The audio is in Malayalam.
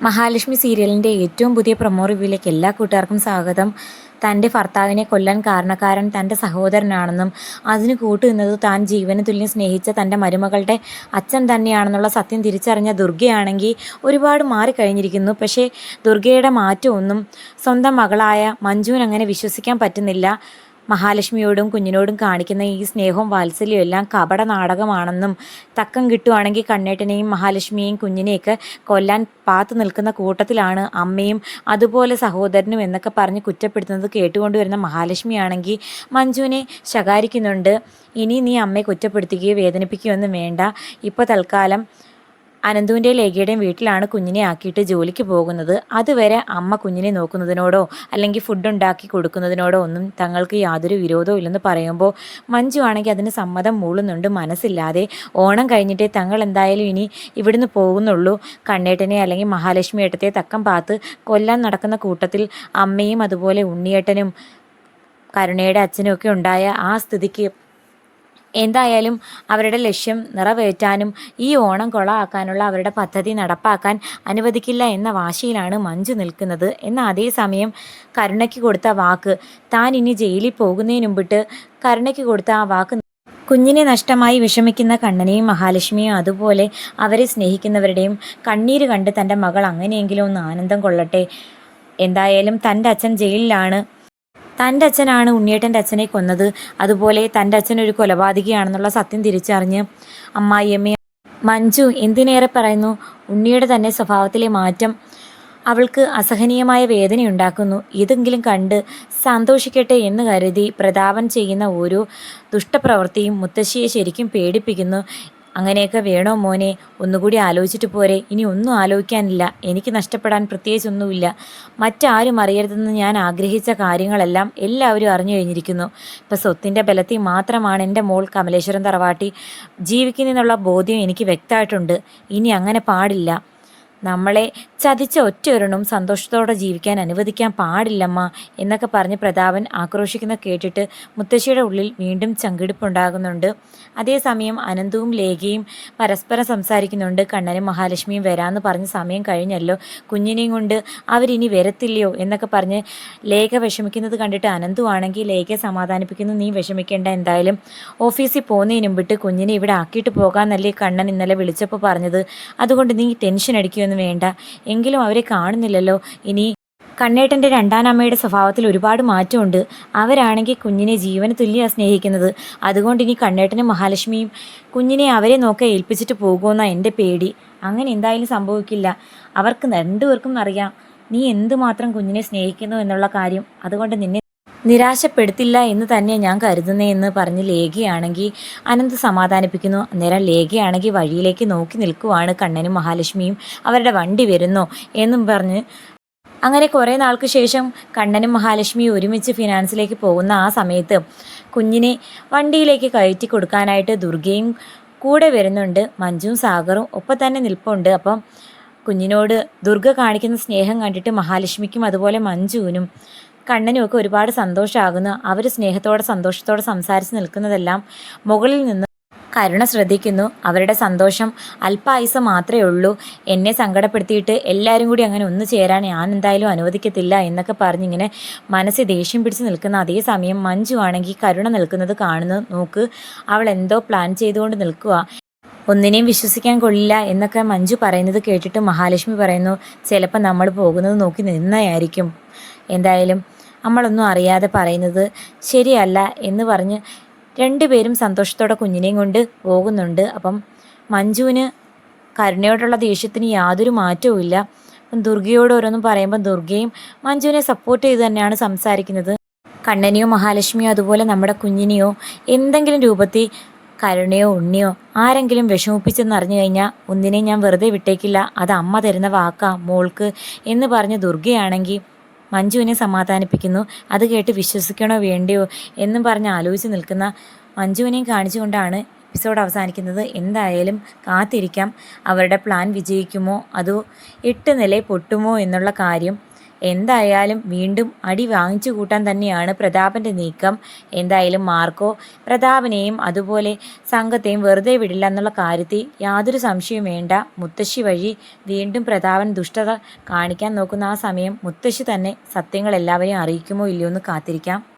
മഹാലക്ഷ്മി സീരിയലിൻ്റെ ഏറ്റവും പുതിയ പ്രൊമോ റിവ്യൂയിലേക്ക് എല്ലാ കൂട്ടുകാർക്കും സ്വാഗതം. തൻ്റെ ഭർത്താവിനെ കൊല്ലാൻ കാരണക്കാരൻ തൻ്റെ സഹോദരനാണെന്നും അതിന് കൂട്ടുനിന്നത് താൻ ജീവന് തുല്യം സ്നേഹിച്ച തൻ്റെ മരുമകളുടെ അച്ഛൻ തന്നെയാണെന്നുള്ള സത്യം തിരിച്ചറിഞ്ഞ ദുർഗയാണെങ്കിൽ ഒരുപാട് മാറിക്കഴിഞ്ഞിരിക്കുന്നു. പക്ഷേ ദുർഗയുടെ മാറ്റമൊന്നും സ്വന്തം മകളായ മഞ്ജുവിന് അങ്ങനെ വിശ്വസിക്കാൻ പറ്റുന്നില്ല. മഹാലക്ഷ്മിയോടും കുഞ്ഞിനോടും കാണിക്കുന്ന ഈ സ്നേഹവും വാത്സല്യവും എല്ലാം കപട നാടകമാണെന്നും തക്കം കിട്ടുവാണെങ്കിൽ കണ്ണേട്ടനെയും മഹാലക്ഷ്മിയെയും കുഞ്ഞിനെയൊക്കെ കൊല്ലാൻ പാത്തു നിൽക്കുന്ന കൂട്ടത്തിലാണ് അമ്മയും അതുപോലെ സഹോദരനും എന്നൊക്കെ പറഞ്ഞ് കുറ്റപ്പെടുത്തുന്നത് കേട്ടുകൊണ്ടുവരുന്ന മഹാലക്ഷ്മിയാണെങ്കിൽ മഞ്ജുവിനെ ശകാരിക്കുന്നുണ്ട്. ഇനി നീ അമ്മയെ കുറ്റപ്പെടുത്തുകയോ വേദനിപ്പിക്കുകയോ ഒന്നും വേണ്ട. ഇപ്പോൾ തൽക്കാലം അനന്തുവിൻ്റെ ലേഖയുടെയും വീട്ടിലാണ് കുഞ്ഞിനെ ആക്കിയിട്ട് ജോലിക്ക് പോകുന്നത്. അതുവരെ അമ്മ കുഞ്ഞിനെ നോക്കുന്നതിനോടോ അല്ലെങ്കിൽ ഫുഡ് ഉണ്ടാക്കി കൊടുക്കുന്നതിനോടോ ഒന്നും തങ്ങൾക്ക് യാതൊരു വിരോധവും ഇല്ലെന്ന് പറയുമ്പോൾ മഞ്ജു ആണെങ്കിൽ അതിന് സമ്മതം മൂളുന്നുണ്ട് മനസ്സില്ലാതെ. ഓണം കഴിഞ്ഞിട്ടേ തങ്ങൾ എന്തായാലും ഇനി ഇവിടുന്ന് പോകുന്നുള്ളൂ. കണ്ണേട്ടനെ അല്ലെങ്കിൽ മഹാലക്ഷ്മി ഏട്ടത്തെ തക്കം പാത്ത് കൊല്ലാൻ നടക്കുന്ന കൂട്ടത്തിൽ അമ്മയും അതുപോലെ ഉണ്ണിയേട്ടനും കരുണയുടെ അച്ഛനും ഒക്കെ ഉണ്ടായ ആ സ്ഥിതിക്ക് എന്തായാലും അവരുടെ ലക്ഷ്യം നിറവേറ്റാനും ഈ ഓണം കൊളാക്കാനുള്ള അവരുടെ പദ്ധതി നടപ്പാക്കാൻ അനുവദിക്കില്ല എന്ന വാശിയിലാണ് മഞ്ജു നിൽക്കുന്നത്. എന്നാൽ അതേസമയം കരുണയ്ക്ക് കൊടുത്ത വാക്ക്, താൻ ഇനി ജയിലിൽ പോകുന്നതിന് മുമ്പിട്ട് കരുണയ്ക്ക് കൊടുത്ത ആ വാക്ക് കുഞ്ഞിനെ നഷ്ടമായി വിഷമിക്കുന്ന കണ്ണനെയും മഹാലക്ഷ്മിയും അതുപോലെ അവരെ സ്നേഹിക്കുന്നവരുടെയും കണ്ണീര് കണ്ട് തൻ്റെ മകൾ അങ്ങനെയെങ്കിലും ഒന്ന് ആനന്ദം കൊള്ളട്ടെ. എന്തായാലും തൻ്റെ അച്ഛൻ ജയിലിലാണ്. തൻ്റെ അച്ഛനാണ് ഉണ്ണിയേട്ടൻ്റെ അച്ഛനെ കൊന്നത്. അതുപോലെ തൻ്റെ അച്ഛനൊരു കൊലപാതകിയാണെന്നുള്ള സത്യം തിരിച്ചറിഞ്ഞ് അമ്മായിയമ്മ മഞ്ജു എന്തിനേറെ പറയുന്നു, ഉണ്ണിയുടെ തന്നെ സ്വഭാവത്തിലെ മാറ്റം അവൾക്ക് അസഹനീയമായ വേദനയുണ്ടാക്കുന്നു. ഇതെങ്കിലും കണ്ട് സന്തോഷിക്കട്ടെ എന്ന് കരുതി പ്രതാപൻ ചെയ്യുന്ന ഓരോ ദുഷ്ടപ്രവൃത്തിയും മുത്തശ്ശിയെ ശരിക്കും പേടിപ്പിക്കുന്നു. അങ്ങനെയൊക്കെ വേണോ മോനെ, ഒന്നുകൂടി ആലോചിച്ചിട്ട് പോരെ. ഇനി ഒന്നും ആലോചിക്കാനില്ല. എനിക്ക് നഷ്ടപ്പെടാൻ പ്രത്യേകിച്ചൊന്നുമില്ല. മറ്റാരും അറിയരുതെന്ന് ഞാൻ ആഗ്രഹിച്ച കാര്യങ്ങളെല്ലാം എല്ലാവരും അറിഞ്ഞു കഴിഞ്ഞിരിക്കുന്നു. ഇപ്പം സ്വത്തിൻ്റെ ബലത്തിൽ മാത്രമാണ് എൻ്റെ മോൾ കമലേശ്വരം തറവാട്ടി ജീവിക്കുന്നതെന്നുള്ള ബോധ്യം എനിക്ക് വ്യക്തമായിട്ടുണ്ട്. ഇനി അങ്ങനെ പാടില്ല. നമ്മളെ ചതിച്ച ഒറ്റയൊരെണ്ണം സന്തോഷത്തോടെ ജീവിക്കാൻ അനുവദിക്കാൻ പാടില്ലമ്മ എന്നൊക്കെ പറഞ്ഞ് പ്രതാപൻ ആക്രോശിക്കുന്ന കേട്ടിട്ട് മുത്തശ്ശിയുടെ ഉള്ളിൽ വീണ്ടും ചങ്കിടിപ്പുണ്ടാകുന്നുണ്ട്. അതേസമയം അനന്തവും ലേഖയും പരസ്പരം സംസാരിക്കുന്നുണ്ട്. കണ്ണനും മഹാലക്ഷ്മിയും വരാമെന്ന് പറഞ്ഞ സമയം കഴിഞ്ഞല്ലോ, കുഞ്ഞിനെയും കൊണ്ട് അവരിനി വരത്തില്ലയോ എന്നൊക്കെ പറഞ്ഞ് ലേഖ വിഷമിക്കുന്നത് കണ്ടിട്ട് അനന്തു ആണെങ്കിൽ ലേഖയെ സമാധാനിപ്പിക്കുന്നു. നീ വിഷമിക്കേണ്ട, എന്തായാലും ഓഫീസിൽ പോകുന്നതിന് മുമ്പിട്ട് കുഞ്ഞിനെ ഇവിടെ ആക്കിയിട്ട് പോകാമെന്നല്ലേ കണ്ണൻ ഇന്നലെ വിളിച്ചപ്പോൾ പറഞ്ഞത്. അതുകൊണ്ട് നീ ടെൻഷൻ അടിക്കുകയൊന്നും വേണ്ട. എങ്കിലും അവരെ കാണുന്നില്ലല്ലോ. ഇനി കണ്ണേട്ടൻ്റെ രണ്ടാനമ്മയുടെ സ്വഭാവത്തിൽ ഒരുപാട് മാറ്റമുണ്ട്. അവരാണെങ്കിൽ കുഞ്ഞിനെ ജീവന് തുല്യമാണ് സ്നേഹിക്കുന്നത്. അതുകൊണ്ട് ഇനി കണ്ണേട്ടനും മഹാലക്ഷ്മിയും കുഞ്ഞിനെ അവരെ നോക്കി ഏൽപ്പിച്ചിട്ട് പോകുമെന്നാണ് എൻ്റെ പേടി. അങ്ങനെ എന്തായാലും സംഭവിക്കില്ല. അവർക്ക് രണ്ടുപേർക്കും അറിയാം നീ എന്തുമാത്രം കുഞ്ഞിനെ സ്നേഹിക്കുന്നു എന്നുള്ള കാര്യം. അതുകൊണ്ട് നിന്നെ നിരാശപ്പെടുത്തില്ല എന്ന് തന്നെ ഞാൻ കരുതുന്നതെന്ന് പറഞ്ഞ് ലേഖയാണെങ്കിൽ അനന്ത് സമാധാനിപ്പിക്കുന്നു. അന്നേരം ലേഖയാണെങ്കിൽ വഴിയിലേക്ക് നോക്കി നിൽക്കുവാണ്. കണ്ണനും മഹാലക്ഷ്മിയും അവരുടെ വണ്ടി വരുന്നോ എന്നും പറഞ്ഞ്. അങ്ങനെ കുറേ നാൾക്ക് ശേഷം കണ്ണനും മഹാലക്ഷ്മിയും ഒരുമിച്ച് ഫിനാൻസിലേക്ക് പോകുന്ന ആ സമയത്ത് കുഞ്ഞിനെ വണ്ടിയിലേക്ക് കയറ്റി കൊടുക്കാനായിട്ട് ദുർഗയും കൂടെ വരുന്നുണ്ട്. മഞ്ജുവും സാഗറും ഒപ്പം തന്നെ നിൽപ്പുണ്ട്. അപ്പം കുഞ്ഞിനോട് ദുർഗ കാണിക്കുന്ന സ്നേഹം കണ്ടിട്ട് മഹാലക്ഷ്മിക്കും അതുപോലെ മഞ്ജുവിനും കണ്ണനും ഒക്കെ ഒരുപാട് സന്തോഷമാകുന്നു. അവർ സ്നേഹത്തോടെ സന്തോഷത്തോടെ സംസാരിച്ച് നിൽക്കുന്നതെല്ലാം മുകളിൽ നിന്ന് കരുണ ശ്രദ്ധിക്കുന്നു. അവരുടെ സന്തോഷം അല്പായുസം മാത്രമേ ഉള്ളൂ. എന്നെ സങ്കടപ്പെടുത്തിയിട്ട് എല്ലാവരും കൂടി അങ്ങനെ ഒന്നു ചേരാൻ ഞാൻ എന്തായാലും അനുവദിക്കത്തില്ല എന്നൊക്കെ പറഞ്ഞിങ്ങനെ മനസ്സിൽ ദേഷ്യം പിടിച്ച് നിൽക്കുന്ന അതേ സമയം മഞ്ജു ആണെങ്കിൽ കരുണ നിൽക്കുന്നത് കാണുന്നു. നോക്ക്, അവൾ എന്തോ പ്ലാൻ ചെയ്തുകൊണ്ട് നിൽക്കുക. ഒന്നിനെയും വിശ്വസിക്കാൻ കൊള്ളില്ല എന്നൊക്കെ മഞ്ജു പറയുന്നത് കേട്ടിട്ട് മഹാലക്ഷ്മി പറയുന്നു, ചിലപ്പോൾ നമ്മൾ പോകുന്നത് നോക്കി നിന്നായിരിക്കും. എന്തായാലും നമ്മളൊന്നും അറിയാതെ പറയുന്നത് ശരിയല്ല എന്ന് പറഞ്ഞ് രണ്ടുപേരും സന്തോഷത്തോടെ കുഞ്ഞിനെയും കൊണ്ട് പോകുന്നുണ്ട്. അപ്പം മഞ്ജുവിന് കരുണയോടുള്ള ദേഷ്യത്തിന് യാതൊരു മാറ്റവും ഇല്ല. അപ്പം ദുർഗയോട് ഓരോന്നും പറയുമ്പോൾ ദുർഗയും മഞ്ജുവിനെ സപ്പോർട്ട് ചെയ്ത് തന്നെയാണ് സംസാരിക്കുന്നത്. കണ്ണനെയോ മഹാലക്ഷ്മിയോ അതുപോലെ നമ്മുടെ കുഞ്ഞിനെയോ എന്തെങ്കിലും രൂപത്തിൽ കരുണയോ ഉണ്ണിയോ ആരെങ്കിലും വിഷമിപ്പിച്ചെന്ന് അറിഞ്ഞു കഴിഞ്ഞാൽ ഒന്നിനെ ഞാൻ വെറുതെ വിട്ടേക്കില്ല. അത് അമ്മ തരുന്ന വാക്കാ മോൾക്ക് എന്ന് പറഞ്ഞ് ദുർഗയാണെങ്കിൽ മഞ്ജുവിനെ സമാധാനിപ്പിക്കുന്നു. അത് കേട്ട് വിശ്വസിക്കണോ വേണ്ടയോ എന്നും പറഞ്ഞ് ആലോചിച്ച് നിൽക്കുന്ന മഞ്ജുവിനെയും കാണിച്ചുകൊണ്ടാണ് എപ്പിസോഡ് അവസാനിക്കുന്നത്. എന്തായാലും കാത്തിരിക്കാം അവരുടെ പ്ലാൻ വിജയിക്കുമോ അതോ 8 നില പൊട്ടുമോ എന്നുള്ള കാര്യം. എന്തായാലും വീണ്ടും അടി വാങ്ങിച്ചു കൂട്ടാൻ തന്നെയാണ് പ്രതാപൻ്റെ നീക്കം. എന്തായാലും മാർക്കോ പ്രതാപനെയും അതുപോലെ സംഘത്തെയും വെറുതെ വിടില്ല എന്നുള്ള കാര്യത്തിൽ യാതൊരു സംശയവും വേണ്ട. മുത്തശ്ശി വഴി വീണ്ടും പ്രതാപൻ ദുഷ്ടത കാണിക്കാൻ നോക്കുന്ന ആ സമയം മുത്തശ്ശി തന്നെ സത്യങ്ങൾ എല്ലാവരെയും അറിയിക്കുമോ ഇല്ലയോ എന്ന് കാത്തിരിക്കാം.